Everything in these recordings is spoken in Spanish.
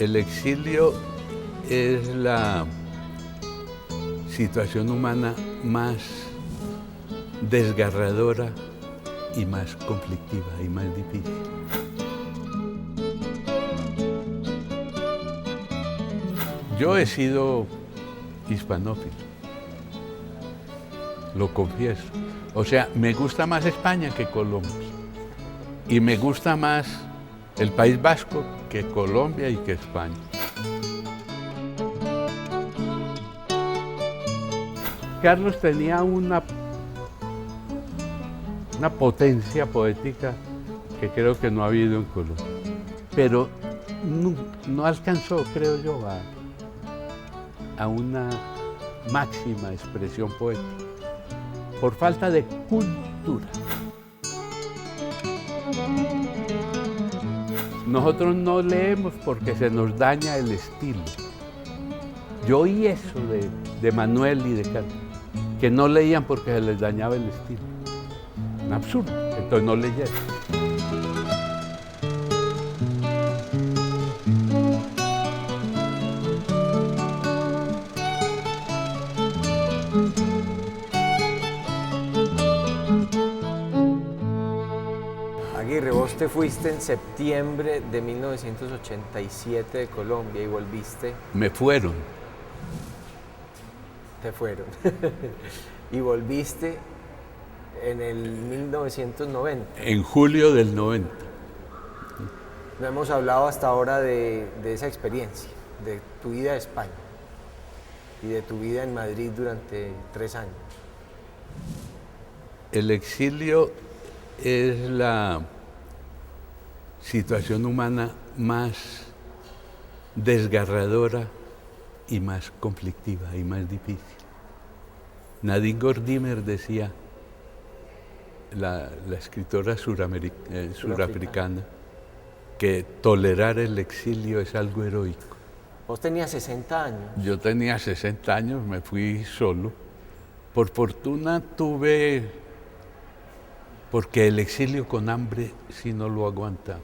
El exilio es la situación humana más desgarradora y más conflictiva y más difícil. Yo he sido hispanófilo, lo confieso. O sea, me gusta más España que Colombia. Y me gusta más el País Vasco que Colombia y que España. Carlos tenía una potencia poética que creo que no ha habido en Colombia. Pero no alcanzó, creo yo, a una máxima expresión poética, por falta de cultura. Nosotros no leemos porque se nos daña el estilo. Yo oí eso de Manuel y de Carlos, que no leían porque se les dañaba el estilo. Un absurdo, entonces no leyeron. Aguirre, vos te fuiste en septiembre de 1987 de Colombia y volviste. Me fueron. Te fueron. Y volviste en el 1990. En julio del 90. No hemos hablado hasta ahora de esa experiencia, de tu vida en España y de tu vida en Madrid durante 3 años. El exilio es la situación humana más desgarradora y más conflictiva y más difícil. Nadine Gordimer decía, la escritora surafricana, que tolerar el exilio es algo heroico. Vos tenías 60 años. Yo tenía 60 años, me fui solo. Por fortuna tuve, porque el exilio con hambre sí no lo aguanta.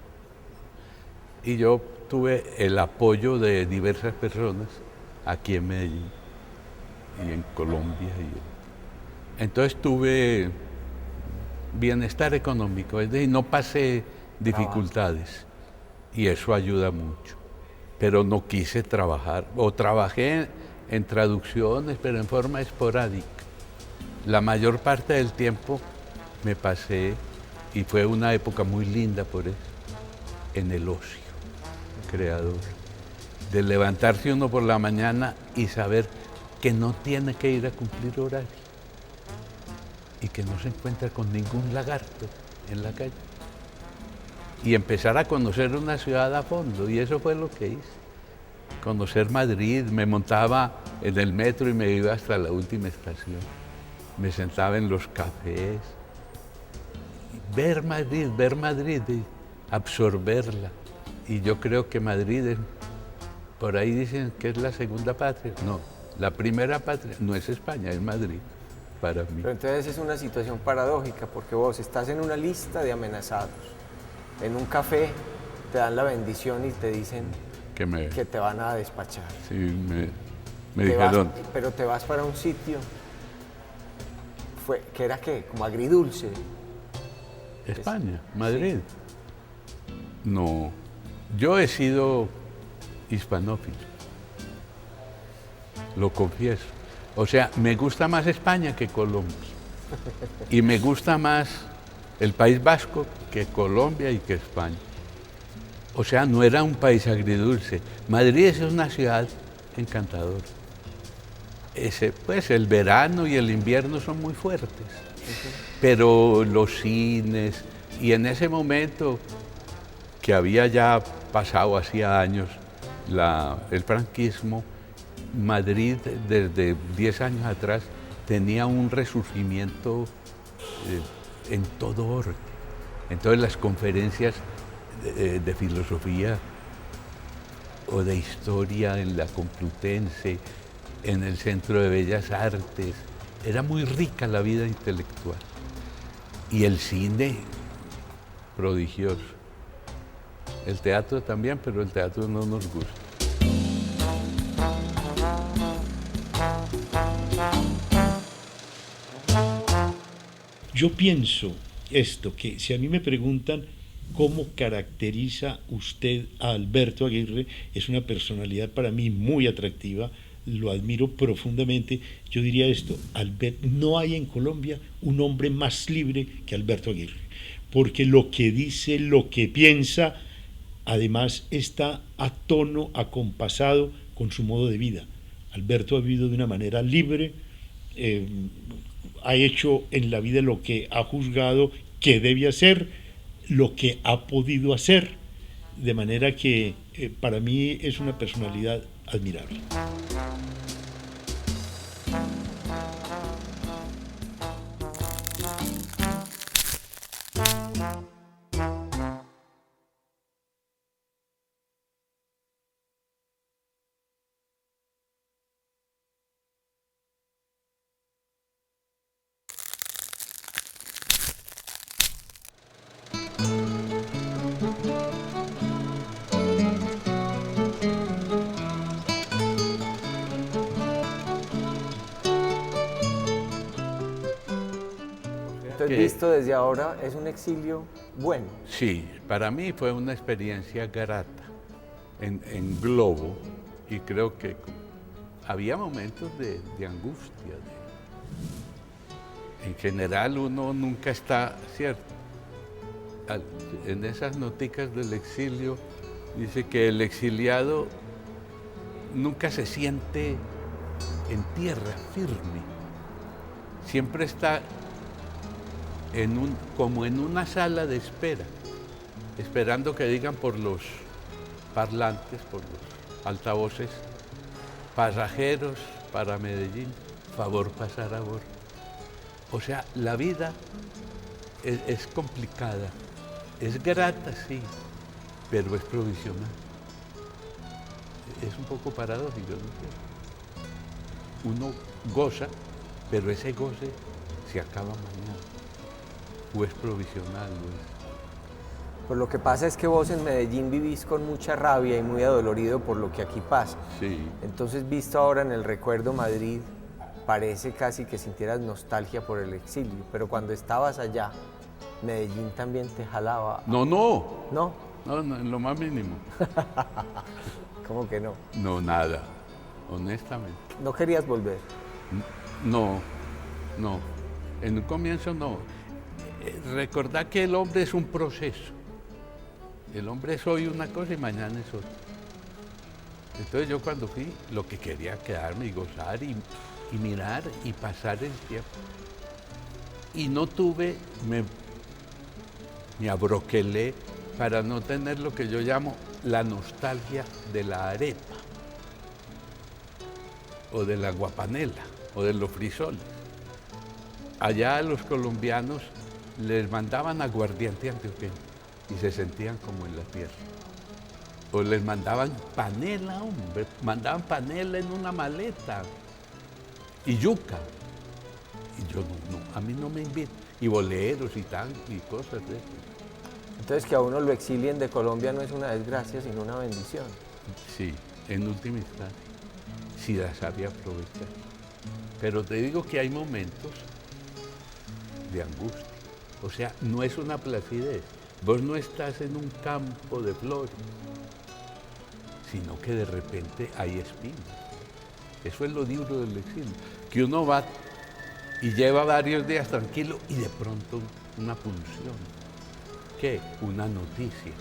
Y yo tuve el apoyo de diversas personas aquí en Medellín y en Colombia. Entonces tuve bienestar económico, es decir, no pasé dificultades y eso ayuda mucho. Pero no quise trabajar, o trabajé en traducciones, pero en forma esporádica. La mayor parte del tiempo me pasé, y fue una época muy linda por eso, en el ocio creador. De levantarse uno por la mañana y saber que no tiene que ir a cumplir horario y que no se encuentra con ningún lagarto en la calle. Y empezar a conocer una ciudad a fondo, y eso fue lo que hice. Conocer Madrid, me montaba en el metro y me iba hasta la última estación. Me sentaba en los cafés, ver Madrid y absorberla. Y yo creo que Madrid, por ahí dicen que es la segunda patria. No, la primera patria no es España, es Madrid, para mí. Pero entonces es una situación paradójica, porque vos estás en una lista de amenazados. En un café te dan la bendición y te dicen que te van a despachar. Sí, me dijeron. Pero te vas para un sitio que era ¿qué? Como agridulce. España, Madrid. Sí. No, yo he sido hispanófilo, lo confieso. O sea, me gusta más España que Colombia. Y me gusta más el País Vasco que Colombia y que España. O sea, no era un país agridulce. Madrid es una ciudad encantadora. Pues el verano y el invierno son muy fuertes. Pero los cines, y en ese momento que había ya pasado hacía años el franquismo, Madrid desde 10 años atrás tenía un resurgimiento en todo orden. Entonces las conferencias de filosofía o de historia en la Complutense, en el Centro de Bellas Artes, era muy rica la vida intelectual. Y el cine, prodigioso. El teatro también, pero el teatro no nos gusta. Yo pienso esto, que si a mí me preguntan cómo caracteriza usted a Alberto Aguirre, es una personalidad para mí muy atractiva, lo admiro profundamente. Yo diría esto: no hay en Colombia un hombre más libre que Alberto Aguirre, porque lo que dice, lo que piensa, además está a tono, acompasado con su modo de vida. Alberto ha vivido de una manera libre, ha hecho en la vida lo que ha juzgado que debe hacer, lo que ha podido hacer, de manera que para mí es una personalidad admirable. Entonces, visto desde ahora, es un exilio bueno. Sí, para mí fue una experiencia grata en globo, y creo que había momentos de angustia. En general uno nunca está, ¿cierto? En esas noticas del exilio dice que el exiliado nunca se siente en tierra firme, siempre está como en una sala de espera, esperando que digan por los parlantes, por los altavoces: pasajeros para Medellín, favor pasar a bordo. O sea, la vida es complicada, es grata, sí, pero es provisional. Es un poco paradójico, ¿no? Uno goza, pero ese goce se acaba mañana, o es provisional, ¿no? Pues lo que pasa es que vos en Medellín vivís con mucha rabia y muy adolorido por lo que aquí pasa. Sí. Entonces, visto ahora en el recuerdo Madrid, parece casi que sintieras nostalgia por el exilio, pero cuando estabas allá, Medellín también te jalaba. No. ¿No? No, en lo más mínimo. ¿Cómo que no? No, nada, honestamente. ¿No querías volver? No. En un comienzo no. Recordad que el hombre es un proceso. El hombre es hoy una cosa y mañana es otra. Entonces yo cuando fui, lo que quería quedarme y gozar y mirar y pasar el tiempo. Y no tuve, me abroquelé para no tener lo que yo llamo la nostalgia de la arepa, o de la guapanela, o de los frisoles. Allá a los colombianos les mandaban aguardiente antioqueño y se sentían como en la tierra. O les mandaban panela, hombre, mandaban panela en una maleta, y yuca. Y yo no, a mí no me invitan. Y boleros y cosas de eso. Entonces, que a uno lo exilien de Colombia no es una desgracia, sino una bendición. Sí, en última instancia, si la sabe aprovechar. Pero te digo que hay momentos de angustia. O sea, no es una placidez. Vos no estás en un campo de flores, sino que de repente hay espinas. Eso es lo duro del exilio, que uno va y lleva varios días tranquilo y de pronto una pulsión. ¿Qué? Una noticia.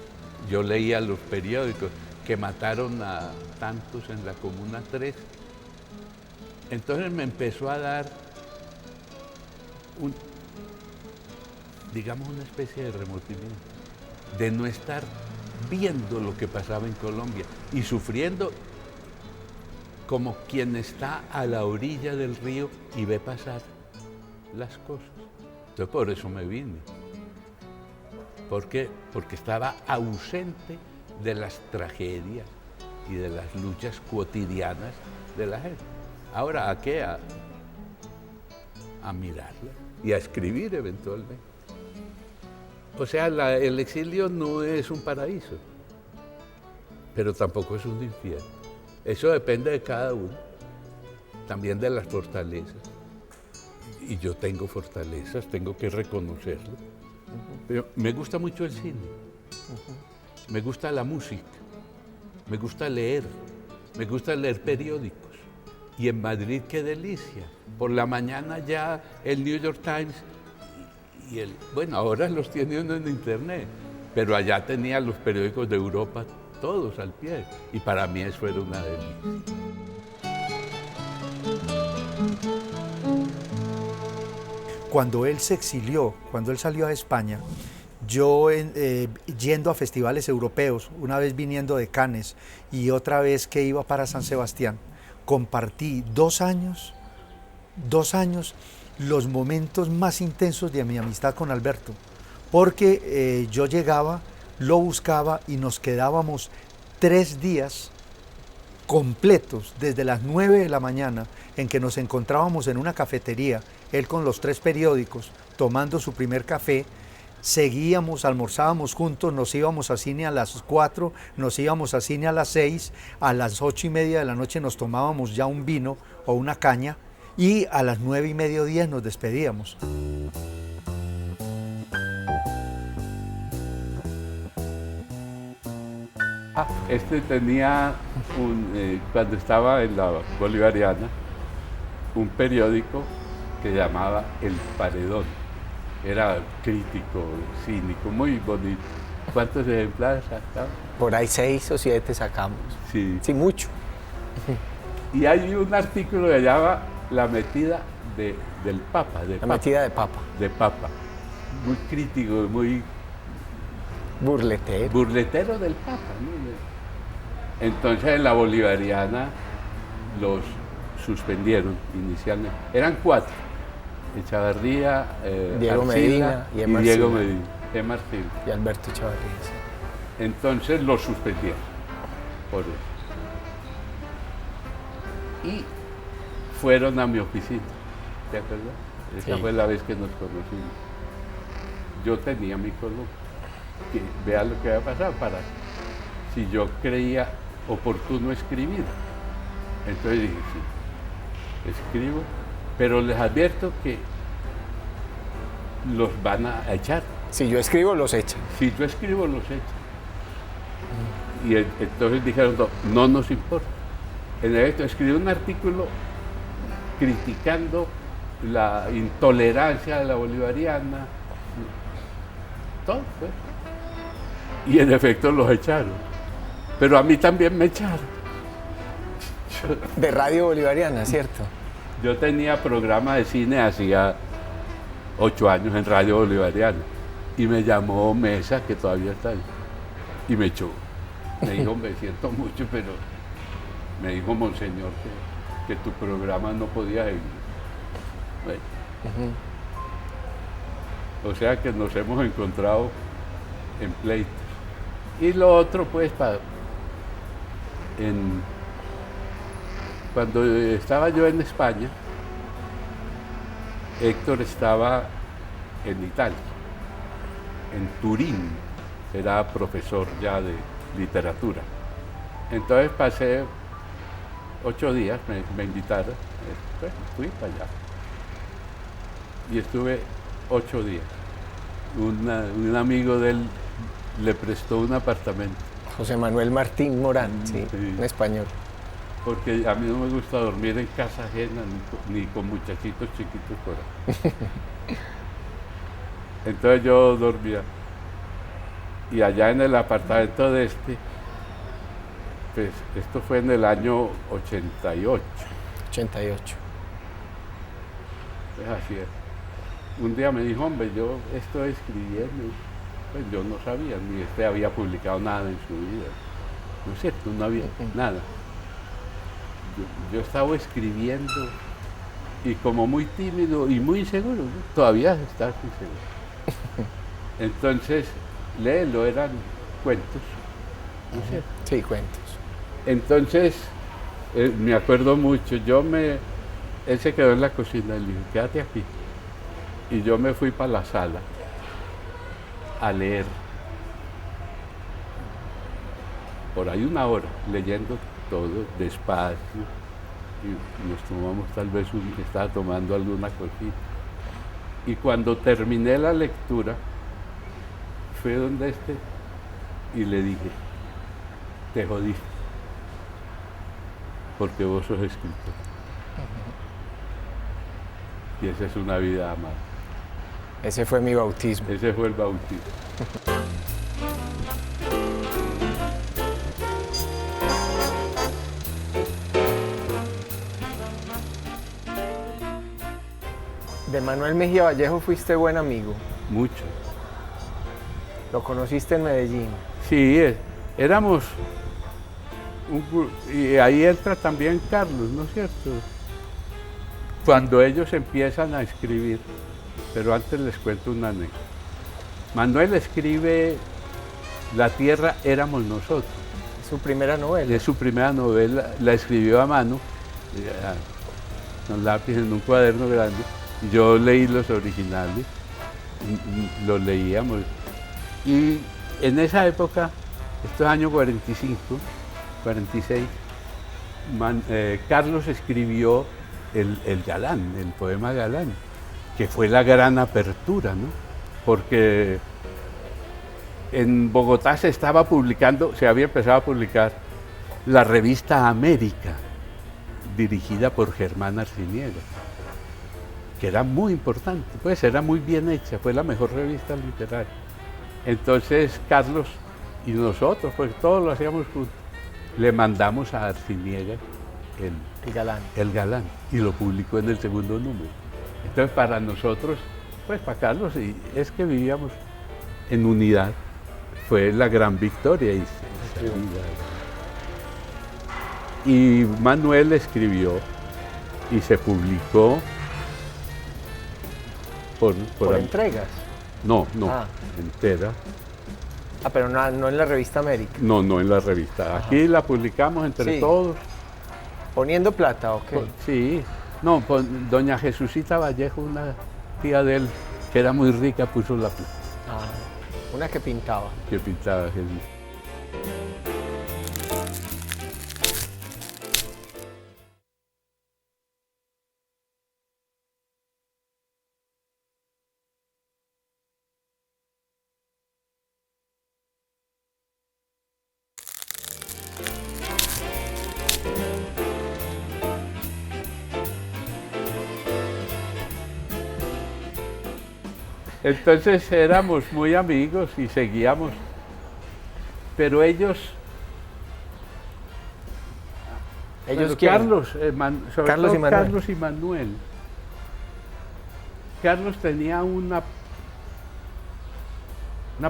Yo leía los periódicos que mataron a tantos en la Comuna 3. Entonces me empezó a dar digamos, una especie de remordimiento, de no estar viendo lo que pasaba en Colombia y sufriendo como quien está a la orilla del río y ve pasar las cosas. Entonces por eso me vine. ¿Por qué? Porque estaba ausente de las tragedias y de las luchas cotidianas de la gente. Ahora, ¿a qué? A mirarla y a escribir eventualmente. O sea, el exilio no es un paraíso, pero tampoco es un infierno. Eso depende de cada uno, también de las fortalezas. y yo tengo fortalezas, tengo que reconocerlo. Pero me gusta mucho el cine, me gusta la música, me gusta leer periódicos. Y en Madrid, qué delicia. Por la mañana ya el New York Times bueno, ahora los tiene uno en internet, pero allá tenía los periódicos de Europa todos al pie. Y para mí eso era una delicia. Cuando él se exilió, cuando él salió a España, yo yendo a festivales europeos, una vez viniendo de Cannes y otra vez que iba para San Sebastián, compartí 2 años los momentos más intensos de mi amistad con Alberto, porque yo llegaba, lo buscaba y nos quedábamos 3 días completos, desde las 9 de la mañana, en que nos encontrábamos en una cafetería, él con los 3 periódicos, tomando su primer café, seguíamos, almorzábamos juntos, nos íbamos a cine a las 4, nos íbamos a cine a las 6, a las 8:30 de la noche nos tomábamos ya un vino o una caña y a las 9:30, 10 nos despedíamos. Este tenía, cuando estaba en la Bolivariana, un periódico que llamaba El Paredón. Era crítico, cínico, muy bonito. ¿Cuántos ejemplares sacaban? Por ahí 6 o 7 sacamos. Sí. Sí, mucho. Y hay un artículo que llama La metida del Papa. Metida de Papa. De Papa. Muy crítico, muy... Burletero. Burletero del Papa, ¿no? Entonces en la Bolivariana los suspendieron inicialmente. Eran 4. Echavarría, Diego Medina y Diego Medina, Emarcil. Y Alberto Echavarría, sí. Entonces los suspendieron por eso. Y fueron a mi oficina, ¿te acuerdas? Esa Sí. fue la vez que nos conocimos. Yo tenía mi columna, que vea lo que había pasado para si yo creía oportuno escribir. Entonces dije, sí, escribo, pero les advierto que los van a echar. Si yo escribo, los echan. Si yo escribo, los echan. Y entonces dijeron, no nos importa. En efecto, escribí un artículo criticando la intolerancia de la bolivariana, todo, pues. Y en efecto los echaron. Pero a mí también me echaron. De Radio Bolivariana, ¿cierto? Yo tenía programa de cine hacía 8 años en Radio Bolivariana y me llamó Mesa, que todavía está ahí, y me echó. Me dijo, me siento mucho, pero me dijo, monseñor, que tu programa no podía seguir. Bueno. O sea que nos hemos encontrado en pleitos. Y lo otro, pues, cuando estaba yo en España, Héctor estaba en Italia, en Turín, era profesor ya de literatura. Entonces pasé 8 días, me invitaron, pues, fui para allá. Y estuve 8 días. Un amigo de él le prestó un apartamento. José Manuel Martín Morán, sí, Sí. en español. Porque a mí no me gusta dormir en casa ajena ni con muchachitos chiquitos por ahí. Entonces yo dormía. Y allá en el apartamento de pues esto fue en el año 88. 88. Pues así es. Un día me dijo, hombre, yo estoy escribiendo. Pues yo no sabía, ni había publicado nada en su vida. No es cierto, no había nada. Yo estaba escribiendo y como muy tímido y muy inseguro, ¿no? Todavía estás inseguro. Entonces, léelo, eran cuentos, ¿no es cierto? Sí, cuentos. Entonces, me acuerdo mucho, él se quedó en la cocina y le dije, quédate aquí. Y yo me fui para la sala a leer. Por ahí 1 hora, leyendo todo despacio. y nos tomamos tal vez estaba tomando alguna cosita. Y cuando terminé la lectura, fui donde y le dije, te jodiste, porque vos sos escritor. Y esa es una vida amada. Ese fue mi bautismo. Ese fue el bautismo. De Manuel Mejía Vallejo fuiste buen amigo. Mucho. ¿Lo conociste en Medellín? Sí, éramos y ahí entra también Carlos, ¿no es cierto? Cuando ellos empiezan a escribir, pero antes les cuento una anécdota. Manuel escribe La tierra éramos nosotros. ¿Su primera novela? Es su primera novela, la escribió a mano, con lápiz en un cuaderno grande. Yo leí los originales, los leíamos. Y en esa época, estos años 45, 46, Carlos escribió el Galán, el poema Galán, que fue la gran apertura, ¿no? Porque en Bogotá se había empezado a publicar la revista América, dirigida por Germán Arciniega, que era muy importante, pues era muy bien hecha, fue la mejor revista literaria. Entonces Carlos y nosotros, pues todos lo hacíamos juntos, le mandamos a Arciniega el Galán y lo publicó en el segundo número. Entonces para nosotros, pues para Carlos, es que vivíamos en unidad, fue la gran victoria. Y Manuel escribió y se publicó por entregas. No, entera. Ah, pero no en la revista América. No en la revista. Ajá. Aquí la publicamos entre todos. ¿Poniendo plata o qué? Sí. No, doña Jesucita Vallejo, una tía de él, que era muy rica, puso la plata. Ah, una que pintaba. Que pintaba Jesús. Entonces éramos muy amigos y seguíamos, pero ellos Carlos, Carlos y Manuel. Carlos tenía una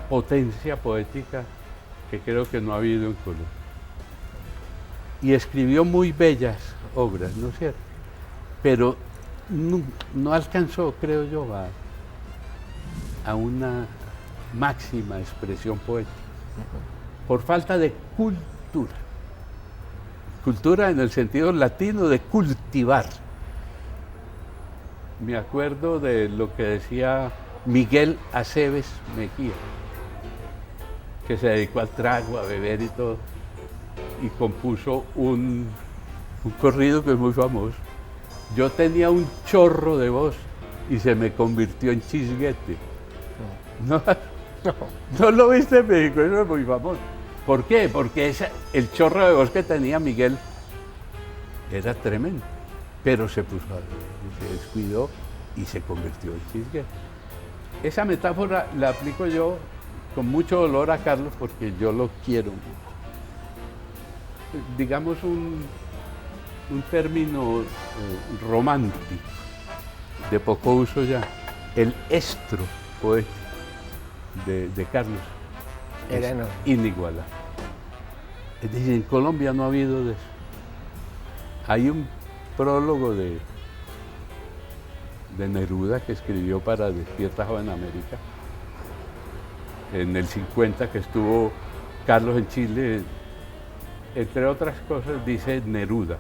potencia poética que creo que no ha habido en Colombia. Y escribió muy bellas obras, ¿no es cierto? Pero no alcanzó, creo yo, a una máxima expresión poética, por falta de cultura. Cultura en el sentido latino de cultivar. Me acuerdo de lo que decía Miguel Aceves Mejía, que se dedicó al trago, a beber y todo, y compuso un corrido que es muy famoso. Yo tenía un chorro de voz y se me convirtió en chisguete. No lo viste en México, eso es muy famoso. ¿Por qué? Porque el chorro de voz que tenía Miguel era tremendo, pero se descuidó y se convirtió en chisguete. Esa metáfora la aplico yo con mucho dolor a Carlos porque yo lo quiero. Digamos un término romántico, de poco uso ya, el estro poético de Carlos es inigualable. Es decir, en Colombia no ha habido de eso. Hay un prólogo de Neruda que escribió para Despierta Joven América en el 50, que estuvo Carlos en Chile. Entre otras cosas dice Neruda: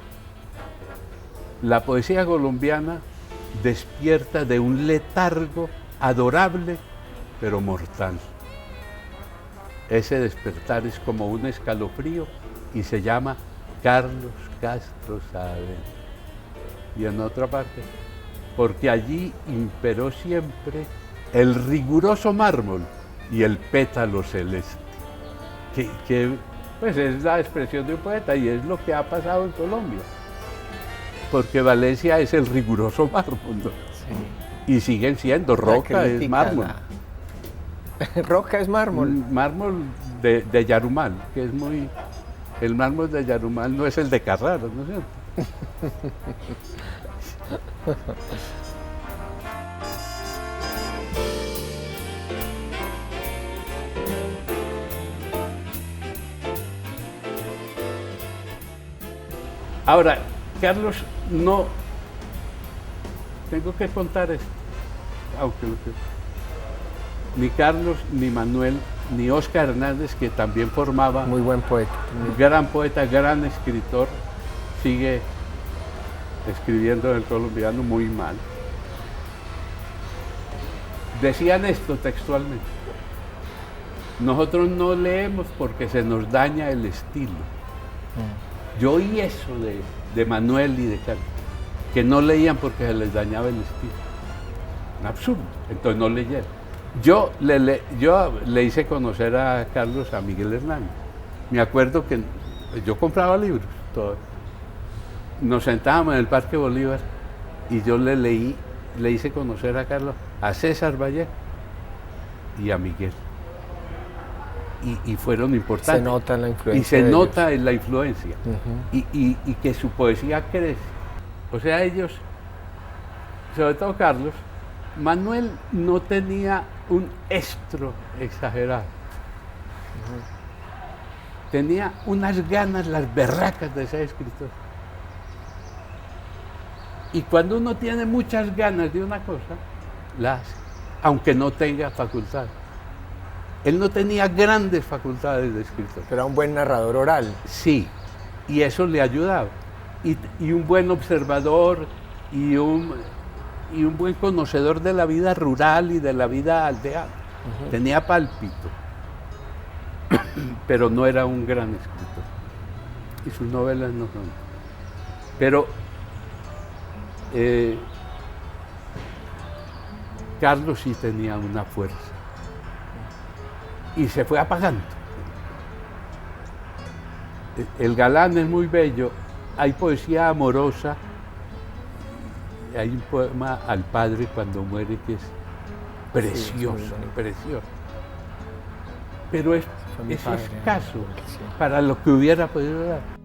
la poesía colombiana despierta de un letargo adorable pero mortal. Ese despertar es como un escalofrío y se llama Carlos Castro Saavedra. y en otra parte, porque allí imperó siempre el riguroso mármol y el pétalo celeste, que pues es la expresión de un poeta y es lo que ha pasado en Colombia, porque Valencia es el riguroso mármol, ¿no? Sí. Y siguen siendo, Roca es mármol. Roca es mármol. Mármol de Yarumal, que es muy... El mármol de Yarumal no es el de Carrara, ¿no es cierto? Ahora, Carlos, no... Tengo que contar esto, aunque ni Carlos, ni Manuel, ni Óscar Hernández, que también formaba... Muy buen poeta. Gran poeta, gran escritor, sigue escribiendo en el colombiano muy mal. Decían esto textualmente: nosotros no leemos porque se nos daña el estilo. Yo oí eso de Manuel y de Carlos, que no leían porque se les dañaba el estilo. Un absurdo, entonces no leyeron. Yo le hice conocer a Carlos a Miguel Hernández. Me acuerdo que yo compraba libros, todos. Nos sentábamos en el Parque Bolívar y yo le hice conocer a Carlos, a César Vallejo y a Miguel. Y fueron importantes. Se nota la influencia. Y se nota en la influencia. Y que su poesía crece. O sea, ellos, sobre todo Carlos, Manuel no tenía un estro exagerado. Tenía unas ganas, las berracas de ser escritor. Y cuando uno tiene muchas ganas de una cosa, la hace, aunque no tenga facultades. Él no tenía grandes facultades de escritor. Pero era un buen narrador oral. Sí, y eso le ayudaba. Y un buen observador y un buen conocedor de la vida rural y de la vida aldeana. Tenía pálpito, pero no era un gran escritor. Y sus novelas no son. Pero Carlos sí tenía una fuerza. Y se fue apagando. El galán es muy bello, hay poesía amorosa, hay un poema al padre cuando muere que es precioso, sí, precioso. Pero es escaso para lo que hubiera podido dar.